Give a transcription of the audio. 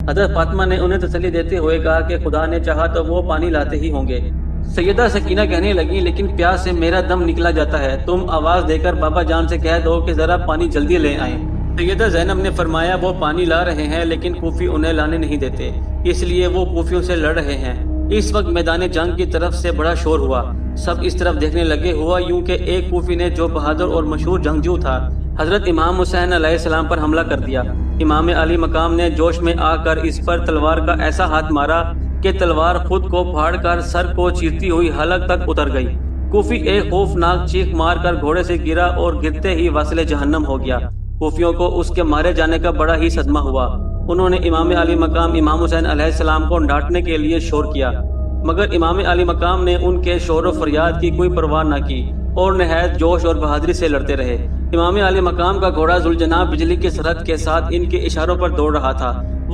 हजरत फातिमा ने उन्हें तसल्ली देते हुए कहा कि खुदा ने चाहा तो वो पानी लाते ही होंगे। सैयदा सकीना कहने लगी, लेकिन प्यास से मेरा दम निकला जाता है, तुम आवाज देकर बाबा जान से कह दो कि जरा पानी जल्दी ले आए। सैयदा जैनब ने फरमाया, वो पानी ला रहे हैं लेकिन कूफी उन्हें लाने नहीं देते, इसलिए वो कूफियों से लड़ रहे हैं। इस वक्त मैदान जंग की तरफ से बड़ा शोर हुआ। सब इस तरफ देखने लगे। हुआ यूं कि एक कूफी ने, जो बहादुर और मशहूर जंगजू था, हजरत इमाम हुसैन अलैहिस्सलाम पर हमला कर दिया। इमाम अली मकाम ने जोश में आकर इस पर तलवार का ऐसा हाथ मारा कि तलवार खुद को फाड़कर सर को चीरती हुई हलक तक उतर गई। कूफी एक खौफनाक चीख मारकर घोड़े से गिरा और गिरते ही वसले जहन्नम हो गया। कूफियों को उसके मारे जाने का बड़ा ही सदमा हुआ। उन्होंने इमाम अली मकाम इमाम हुसैन अलैहिस्सलाम को डांटने के लिए शोर किया, मगर इमाम अली मकाम ने उनके शोर व फरियाद की कोई परवाह न की और नहायत जोश और बहादुरी से लड़ते रहे। इमाम अली मकाम का घोड़ा जुलजनाब बिजली की सरहद के साथ इनके इशारों पर दौड़ रहा था।